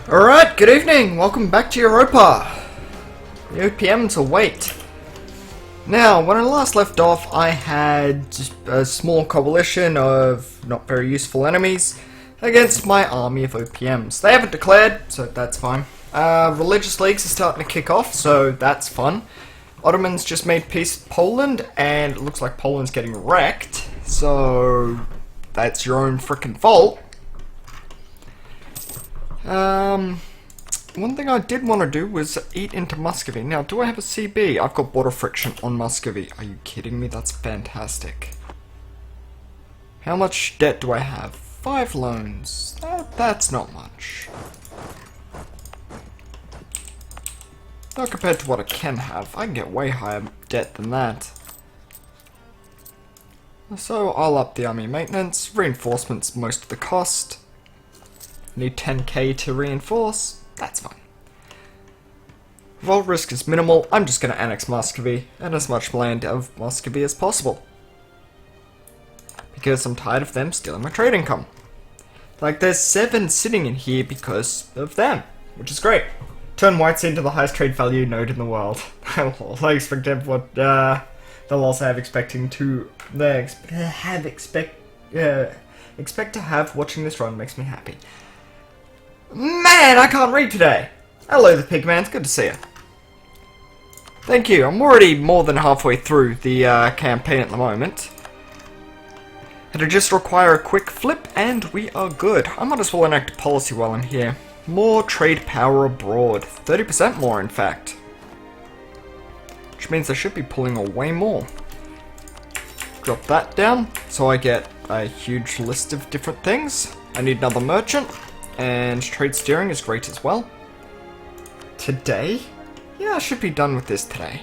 Alright, good evening. Welcome back to Europa. The OPMs await. Now, when I last left off, I had a small coalition of not very useful enemies against my army of OPMs. They haven't declared, so that's fine. Religious leagues are starting to kick off, so that's fun. Ottomans just made peace with Poland, and it looks like Poland's getting wrecked, so that's your own frickin' fault. One thing I did want to do was eat into Muscovy. Now, do I have a CB? I've got border friction on Muscovy. Are you kidding me? That's fantastic. How much debt do I have? 5 loans. That's not much. Not compared to what I can have. I can get way higher debt than that. So, I'll up the army maintenance. Reinforcements most of the cost. Need 10k to reinforce. That's fine. Revolt risk is minimal. I'm just going to annex Muscovy and as much land of Muscovy as possible. Because I'm tired of them stealing my trade income. Like, there's 7 sitting in here because of them, which is great. Turn whites into the highest trade value node in the world. I expect what they'll also have expect to have watching this run makes me happy. Man, I can't read today. Hello, the Pigman. It's good to see you. Thank you. I'm already more than halfway through the campaign at the moment. It'll just require a quick flip, and we are good. I might as well enact a policy while I'm here. More trade power abroad. 30% more, in fact. Which means I should be pulling away more. Drop that down, so I get a huge list of different things. I need another merchant. And trade steering is great as well. Today? Yeah, I should be done with this today.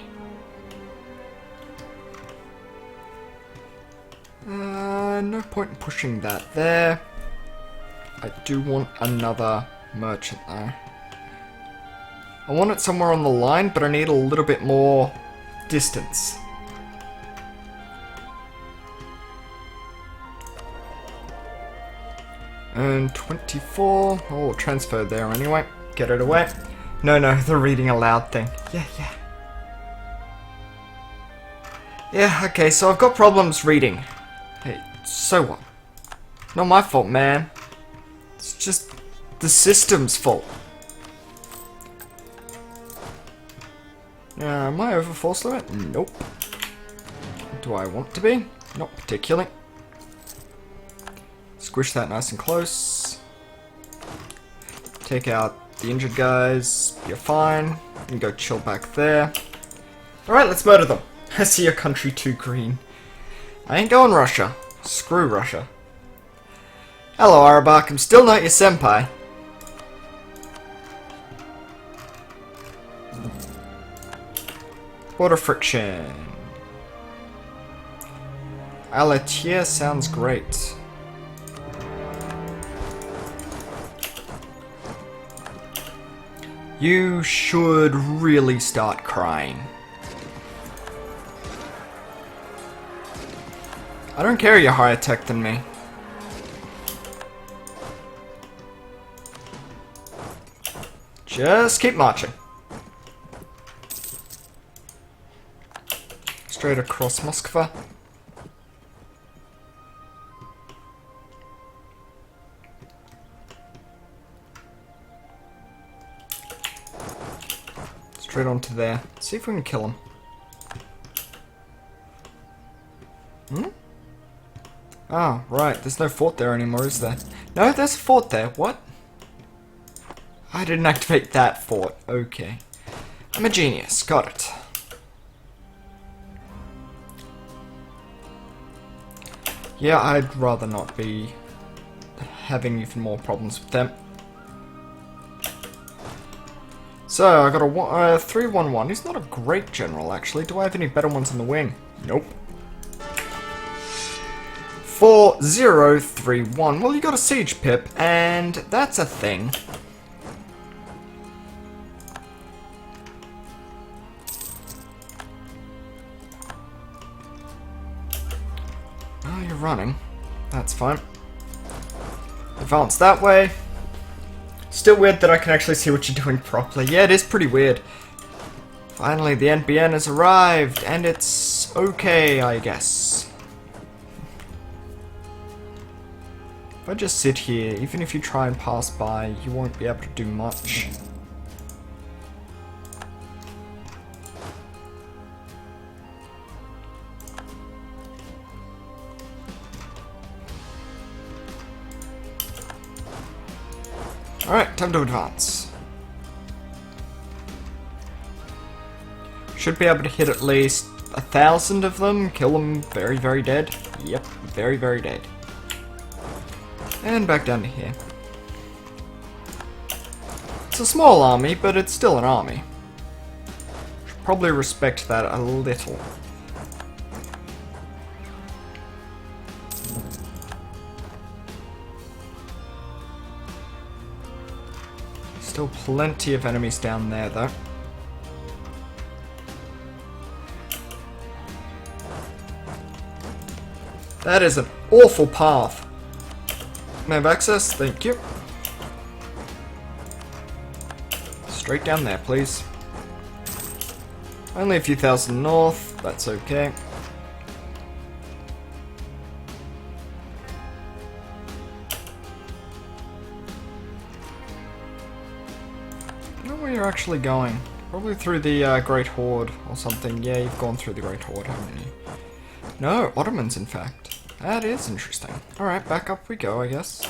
No point in pushing that there. I do want another merchant though. I want it somewhere on the line, but I need a little bit more distance. And 24. Oh, transfer there anyway. Get it away. No, the reading aloud thing. Yeah. Yeah, okay, so I've got problems reading. Hey, so what? Not my fault, man. It's just the system's fault. Am I over force limit? Nope. Do I want to be? Not particularly. Squish that nice and close. Take out the injured guys. You're fine. You can go chill back there. Alright, let's murder them. I see your country too green. I ain't going Russia. Screw Russia. Hello, Arabak. I'm still not your senpai. Border friction. Alatier sounds great. You should really start crying. I don't care you're higher tech than me. Just keep marching. Straight across Moskva. Straight onto there. See if we can kill him. Ah, right. There's no fort there anymore, is there? No, there's a fort there. What? I didn't activate that fort. Okay. I'm a genius. Got it. Yeah, I'd rather not be having even more problems with them. So, I got a 311. He's not a great general, actually. Do I have any better ones in the wing? Nope. 4031. Well, you got a siege pip, and that's a thing. Oh, you're running. That's fine. Advance that way. Still weird that I can actually see what you're doing properly. Yeah, it is pretty weird. Finally, the NBN has arrived, and it's okay, I guess. If I just sit here, even if you try and pass by, you won't be able to do much. Alright, time to advance. Should be able to hit at least 1,000 of them, kill them very, very dead. Yep, very, very dead. And back down to here. It's a small army, but it's still an army. Should probably respect that a little. Still plenty of enemies down there, though. That is an awful path. May I have access? Thank you. Straight down there, please. Only a few thousand north, that's okay. I don't know where you're actually going. Probably through the Great Horde or something. Yeah, you've gone through the Great Horde, haven't you? No, Ottomans, in fact. That is interesting. Alright, back up we go, I guess.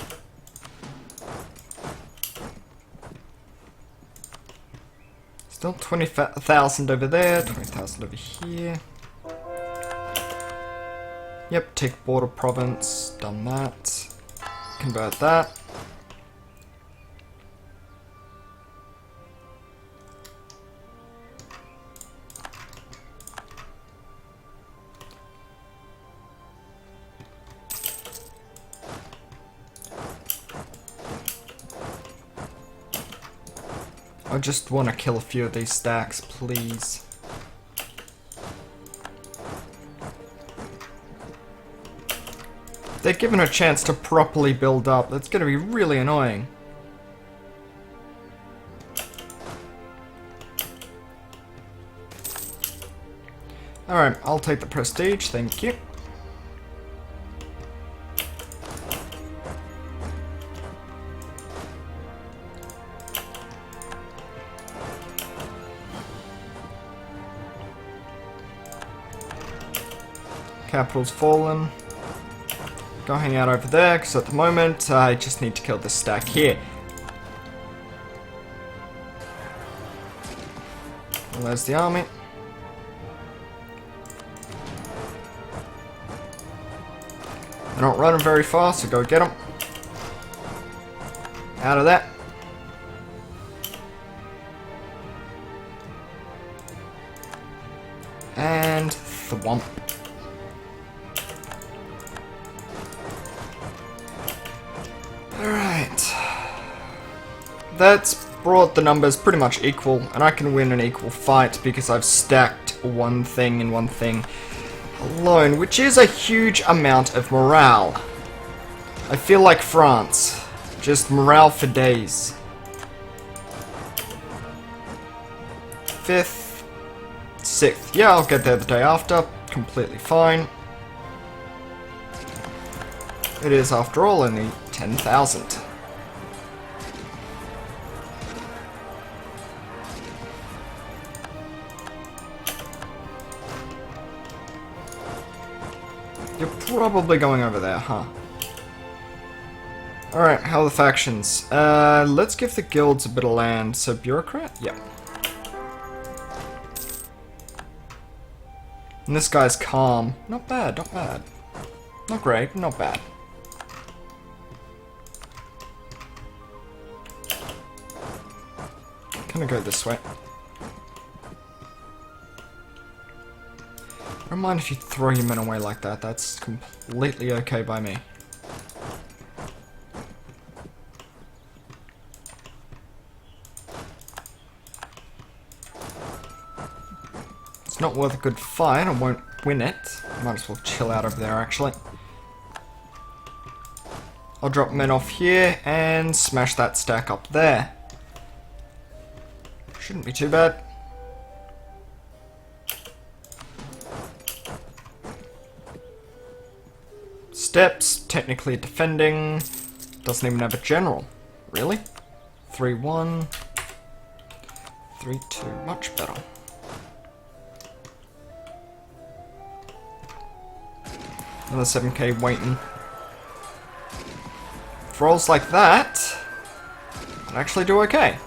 Still 20,000 over there, 20,000 over here. Yep, take border province, done that. Convert that. I just want to kill a few of these stacks, please. They're given a chance to properly build up. That's going to be really annoying. Alright, I'll take the prestige, thank you. Capital's fallen. Go hang out over there, because at the moment I just need to kill this stack here. Well, there's the army. They're not running very fast, so go get them. Out of that. And thwomp. Alright. That's brought the numbers pretty much equal, and I can win an equal fight because I've stacked one thing and one thing alone, which is a huge amount of morale. I feel like France. Just morale for days. 5th, 6th. Yeah, I'll get there the day after. Completely fine. It is, after all, only 10,000. You're probably going over there, huh? Alright, how are the factions? Let's give the guilds a bit of land. So, bureaucrat? Yep. And this guy's calm. Not bad, not bad. Not great, not bad. Gonna go this way. I don't mind if you throw your men away like that. That's completely okay by me. It's not worth a good fight. I won't win it. Might as well chill out over there, actually. I'll drop men off here and smash that stack up there. Shouldn't be too bad. Steps, technically defending. Doesn't even have a general. Really? 3-1. 3-2. Much better. Another 7k waiting. For rolls like that, I'd actually do okay.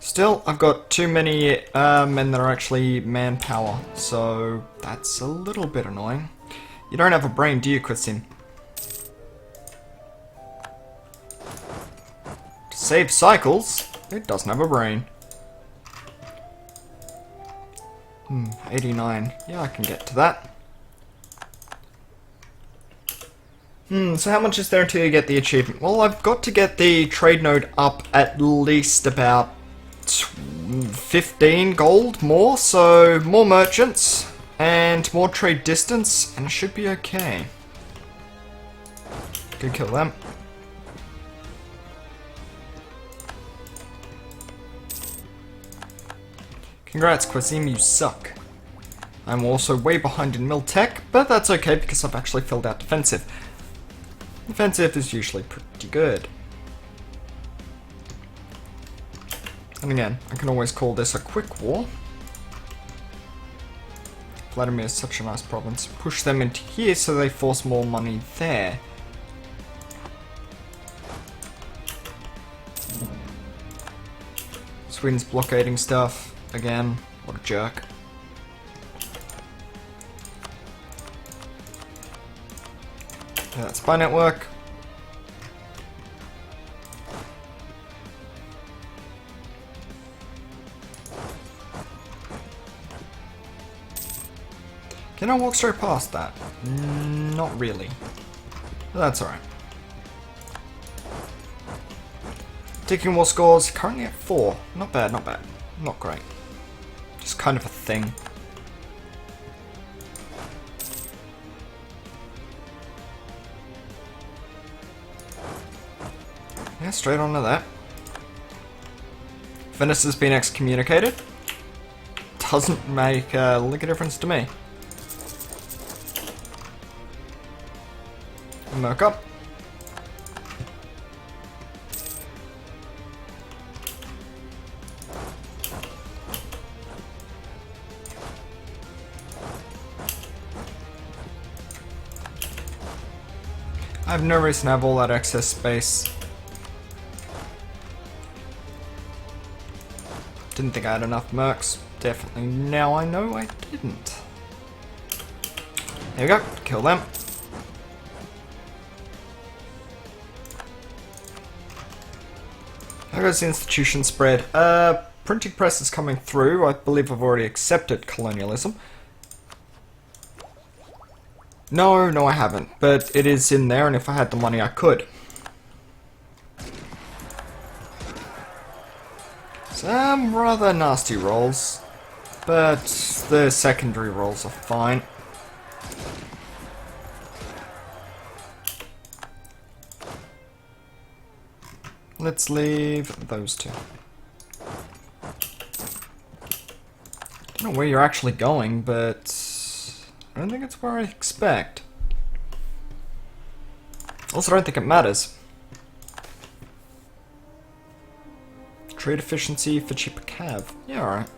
Still, I've got too many men that are actually manpower, so that's a little bit annoying. You don't have a brain, do you, Christine? To save cycles, it doesn't have a brain. 89. Yeah, I can get to that. So how much is there until you get the achievement? Well, I've got to get the trade node up at least about 15 gold more, so more merchants and more trade distance, and it should be okay. Go kill them. Congrats, Quasim, you suck. I'm also way behind in mil tech, but that's okay because I've actually filled out defensive. Defensive is usually pretty good. And again, I can always call this a quick war. Vladimir is such a nice province. Push them into here so they force more money there. Sweden's blockading stuff. Again, what a jerk. Yeah, that's spy network. Can I walk straight past that? Not really. But that's alright. Ticking war scores, currently at 4. Not bad, not bad. Not great. Just kind of a thing. Yeah, straight on to that. Venice has been excommunicated. Doesn't make a lick of difference to me. Merc up. I have no reason to have all that excess space. Didn't think I had enough mercs. Definitely now I know I didn't. There we go. Kill them. How goes the institution spread? Printing press is coming through. I believe I've already accepted colonialism. No, I haven't. But it is in there, and if I had the money, I could. Some rather nasty rolls, but the secondary rolls are fine. Let's leave those two. Don't know where you're actually going, but I don't think it's where I expect. Also, I don't think it matters. Trade efficiency for cheaper cav. Yeah, alright.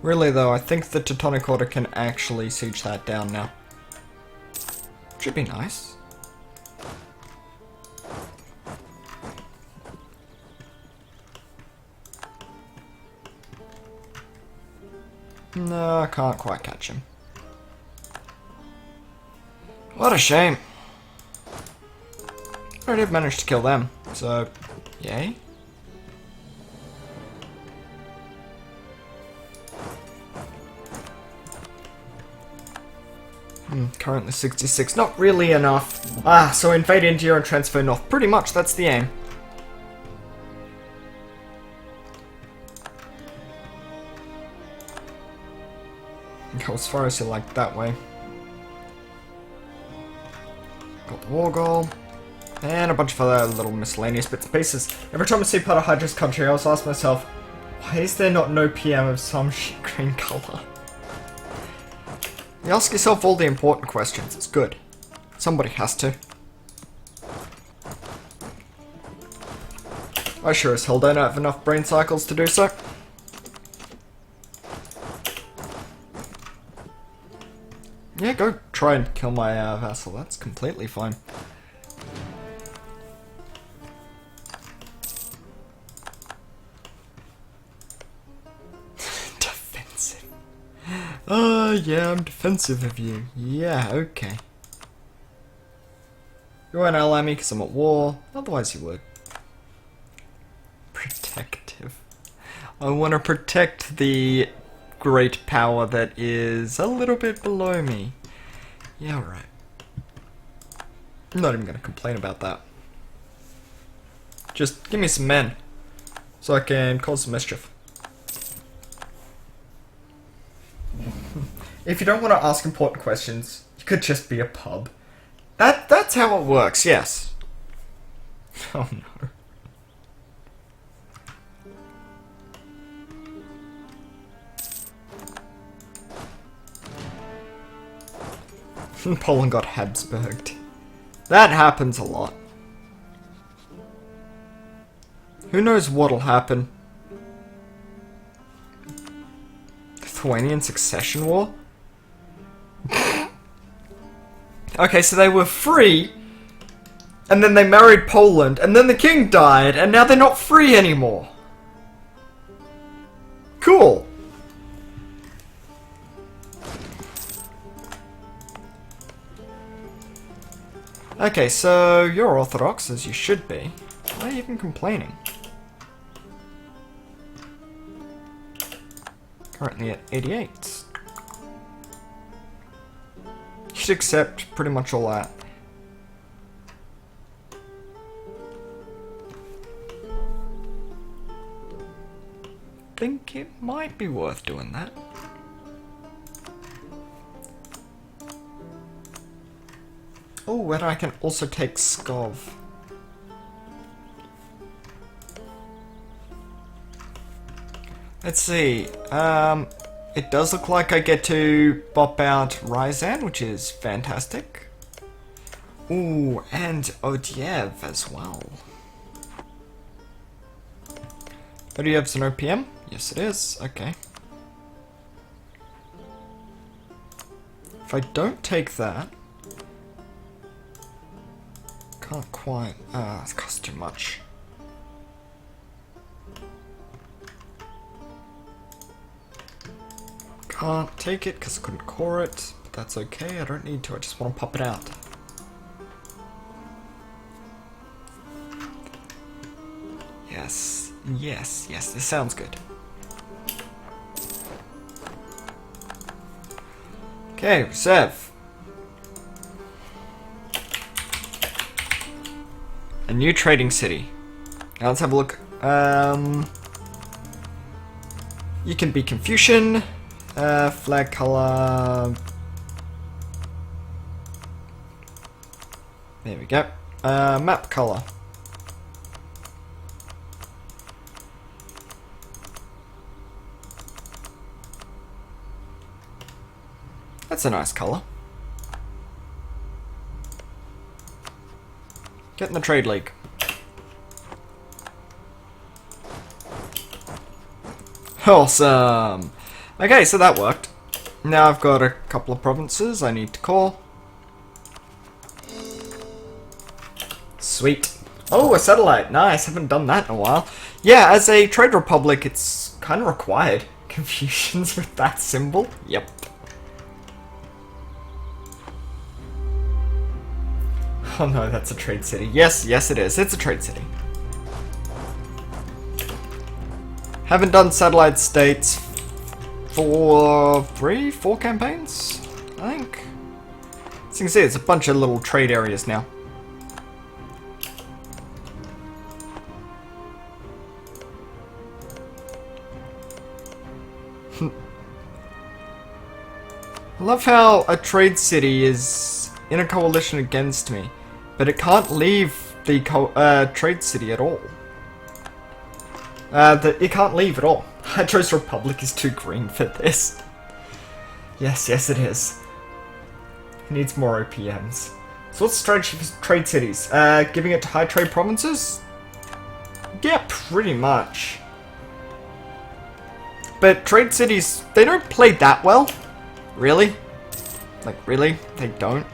Really though, I think the Teutonic Order can actually siege that down now. Should be nice. No, I can't quite catch him. What a shame. I did manage to kill them, so yay. Currently 66. Not really enough. Ah, so invade India and transfer north. Pretty much, that's the aim. Go as far as you like that way. Got the war goal. And a bunch of other little miscellaneous bits and pieces. Every time I see part of Hydra's country, I always ask myself, why is there not no PM of some shit green colour? You ask yourself all the important questions. It's good. Somebody has to. I sure as hell don't have enough brain cycles to do so. Yeah, go try and kill my vassal. That's completely fine. Defensive. Yeah, I'm defensive of you. Yeah, okay. You won't ally me because I'm at war. Otherwise you would. Protective. I want to protect the great power that is a little bit below me. Yeah, right. I'm not even going to complain about that. Just give me some men, so I can cause some mischief. If you don't want to ask important questions, you could just be a pub. That's how it works, yes. Oh no. Poland got Habsburged. That happens a lot. Who knows what'll happen? Lithuanian Succession War? Okay, so they were free, and then they married Poland, and then the king died, and now they're not free anymore. Cool. Okay, so you're Orthodox, as you should be. Why are you even complaining? Currently at 88. You should accept pretty much all that. Think it might be worth doing that. Oh, and I can also take Skov. Let's see. It does look like I get to bop out Ryazan, which is fantastic. Ooh, and Odiev as well. Odiev's an OPM? Yes, it is. Okay. If I don't take that... Can't quite... it costs too much. Can't take it because I couldn't core it, but that's okay, I don't need to, I just want to pop it out. Yes, yes, yes, this sounds good. Okay, reserve. A new trading city. Now let's have a look. You can be Confucian. Flag color. There we go. Map color. That's a nice color. Get in the trade league. Awesome. Okay, so that worked. Now I've got a couple of provinces I need to call. Sweet. Oh, a satellite. Nice. Haven't done that in a while. Yeah, as a trade republic, it's kind of required. Confusions with that symbol. Yep. Oh no, that's a trade city. Yes, yes it is. It's a trade city. Haven't done satellite states for 3-4 campaigns, I think. As you can see, there's a bunch of little trade areas now. I love how a trade city is in a coalition against me, but it can't leave the trade city at all. It can't leave at all. Hydro's Republic is too green for this. Yes, yes it is. It needs more OPMs. So what's the strategy for trade cities? Giving it to high trade provinces? Yeah, pretty much. But trade cities, they don't play that well. Really? Like, really? They don't?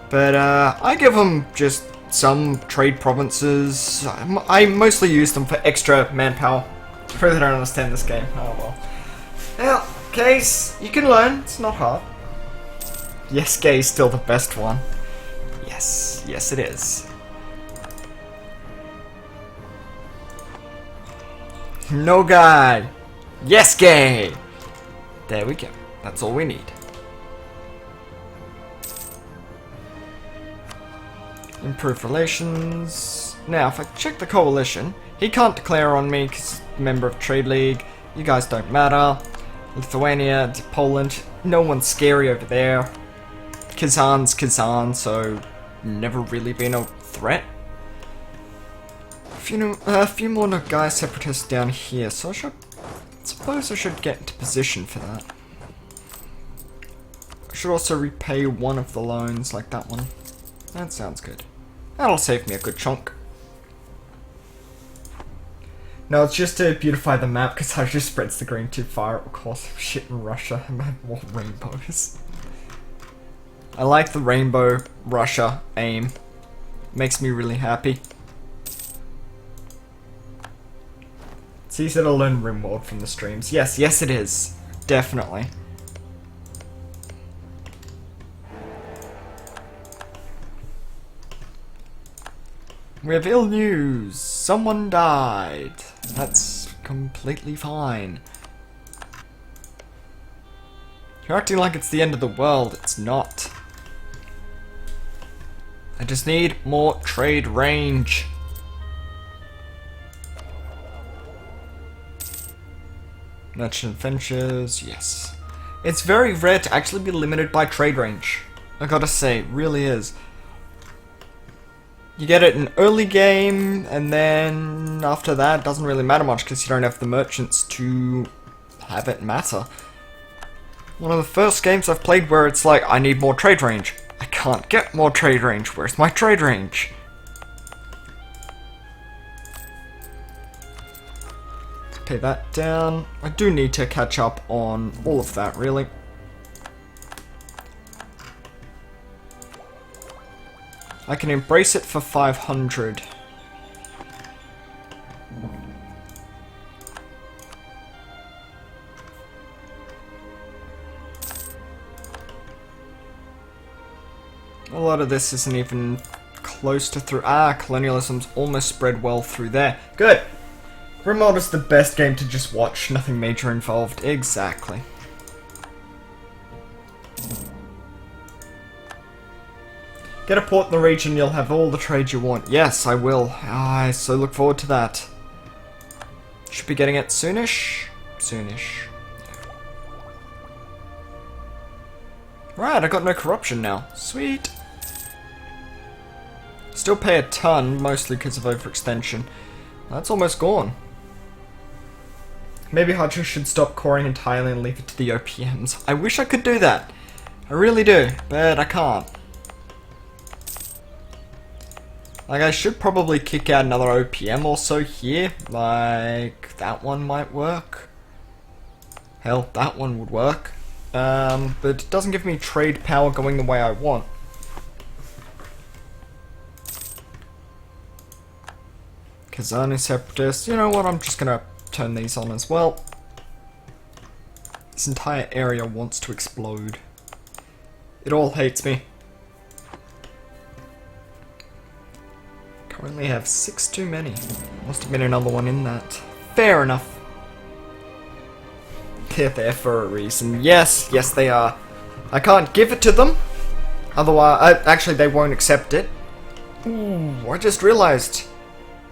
But, I give them just some trade provinces. I mostly use them for extra manpower. I really don't understand this game. Oh well. Well, Gaze, you can learn. It's not hard. Yes, Gaze, still the best one. Yes. Yes, it is. No guy. Yes, Gay. There we go. That's all we need. Improve relations. Now, if I check the coalition, he can't declare on me because he's a member of Trade League. You guys don't matter. Lithuania, Poland, no one's scary over there. Kazan's Kazan, so never really been a threat. A few more Nagai separatists down here, so I suppose I should get into position for that. I should also repay one of the loans, like that one. That sounds good. That'll save me a good chunk. No, it's just to beautify the map, because I just spreads the green too far. It will cause shit in Russia and have more rainbows. I like the rainbow Russia aim. Makes me really happy. It's easy to learn RimWorld from the streams. Yes, yes it is. Definitely. We have ill news. Someone died. That's completely fine. You're acting like it's the end of the world. It's not. I just need more trade range. Merchant Ventures, yes. It's very rare to actually be limited by trade range. I gotta say, it really is. You get it in early game, and then after that, it doesn't really matter much because you don't have the merchants to have it matter. One of the first games I've played where it's like, I need more trade range. I can't get more trade range. Where's my trade range? Pay that down. I do need to catch up on all of that, really. I can embrace it for 500. A lot of this isn't even close to through. Colonialism's almost spread well through there. Good. RimWorld is the best game to just watch. Nothing major involved. Exactly. Get a port in the region, you'll have all the trade you want. Yes, I will. I so look forward to that. Should be getting it soonish. Soonish. Right, I got no corruption now. Sweet. Still pay a ton, mostly because of overextension. That's almost gone. Maybe Hydro should stop coring entirely and leave it to the OPMs. I wish I could do that. I really do, but I can't. Like, I should probably kick out another OPM or so here. Like, that one might work. Hell, that one would work. But it doesn't give me trade power going the way I want. Kazani Separatists. You know what, I'm just gonna turn these on as well. This entire area wants to explode. It all hates me. Currently have 6 too many. Must have been another one in that. Fair enough. They're there for a reason. Yes, yes they are. I can't give it to them. Otherwise, actually, they won't accept it. Ooh, I just realized.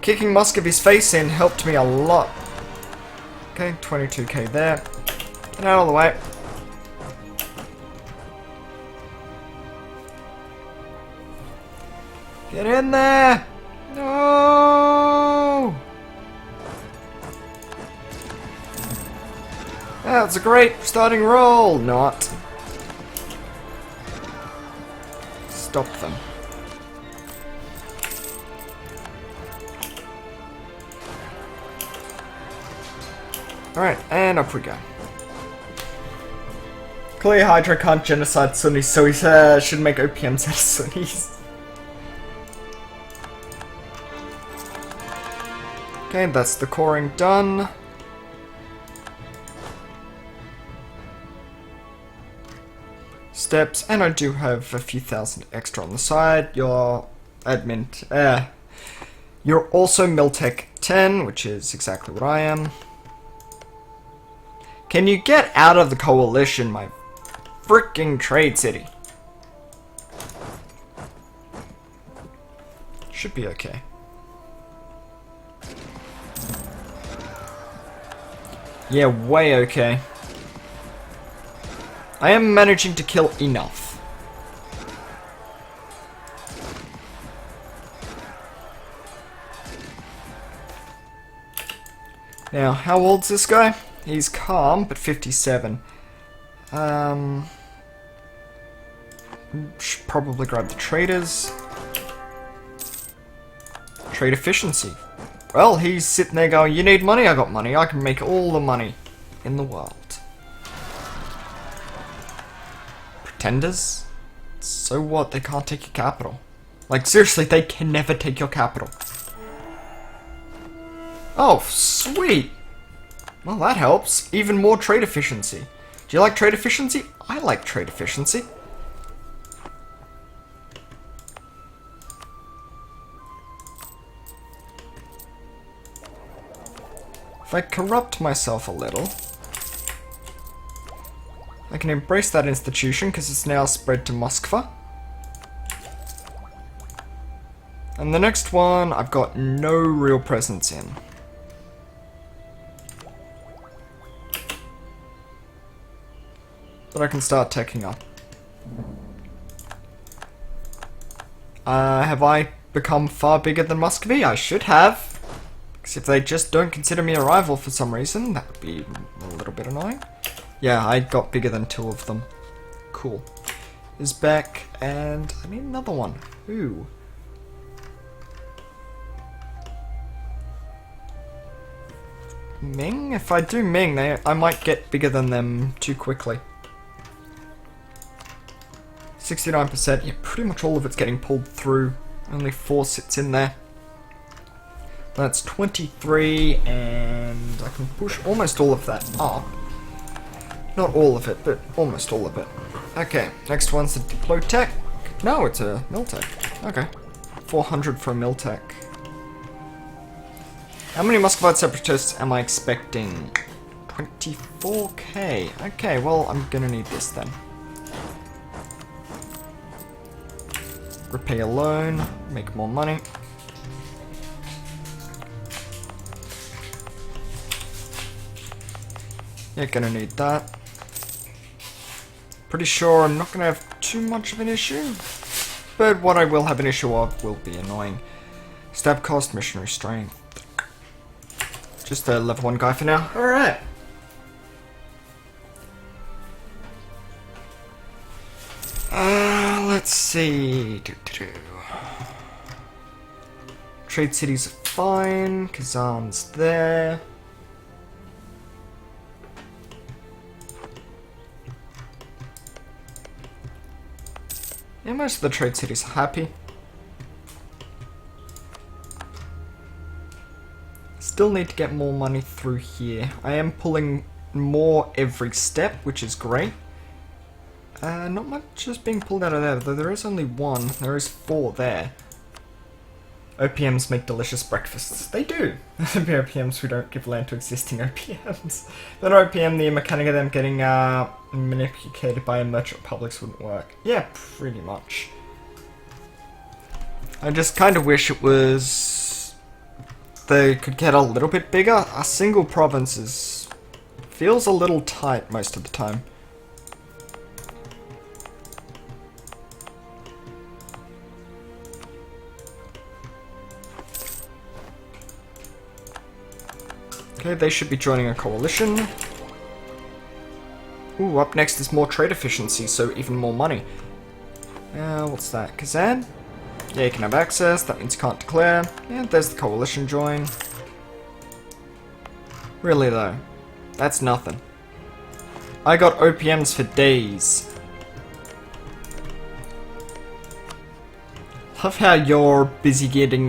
Kicking Muscovy's face in helped me a lot. Okay, 22k there. Get out of the way. Get in there! No! That's a great starting roll! Not. Stop them. Alright, and up we go. Clearly Hydra can't genocide Sunnis, so he should make OPMs out of Sunnis. Okay, that's the coring done. Steps, and I do have a few thousand extra on the side. Your admin, you're also Miltech 10, which is exactly what I am. Can you get out of the coalition, my freaking trade city? Should be okay. Yeah, way okay. I am managing to kill enough. Now, how old's this guy? He's calm, but 57. Should probably grab the traders. Trade efficiency. Well, he's sitting there going, you need money? I got money. I can make all the money in the world. Pretenders? So what? They can't take your capital. Like, seriously, they can never take your capital. Oh, sweet! Well, that helps. Even more trade efficiency. Do you like trade efficiency? I like trade efficiency. If I corrupt myself a little, I can embrace that institution because it's now spread to Moskva. And the next one, I've got no real presence in. But I can start taking up. Have I become far bigger than Muscovy? I should have. Because if they just don't consider me a rival for some reason, that would be a little bit annoying. Yeah, I got bigger than 2 of them. Cool. Is back, and I need another one. Ooh. Ming? If I do Ming, I might get bigger than them too quickly. 69%, yeah, pretty much all of it's getting pulled through. Only 4 sits in there. That's 23, and I can push almost all of that up. Not all of it, but almost all of it. Okay, next one's the Diplotech. No, it's a Miltech. Okay. 400 for a Miltech. How many Muscovite separatists am I expecting? 24k. Okay, well, I'm gonna need this then. Repay a loan, make more money. Yeah, gonna need that. Pretty sure I'm not gonna have too much of an issue. But what I will have an issue of will be annoying. Stab cost, missionary strength. Just a level 1 guy for now. Alright. Let's see. Trade cities are fine. Kazan's there. Yeah, most of the trade cities are happy. Still need to get more money through here. I am pulling more every step, which is great. Not much is being pulled out of there, though there is only 1. There is 4 there. OPMs make delicious breakfasts. They do. The OPMs who don't give land to existing OPMs. Then OPM, the mechanic of them getting manipulated by a merchant publics wouldn't work. Yeah, pretty much. I just kind of wish it was... they could get a little bit bigger. A single province feels a little tight most of the time. Okay, they should be joining a coalition. Ooh, up next is more trade efficiency, so even more money. What's that? Kazan? Yeah, you can have access, that means you can't declare. Yeah, there's the coalition join. Really though, that's nothing. I got OPMs for days. Love how you're busy getting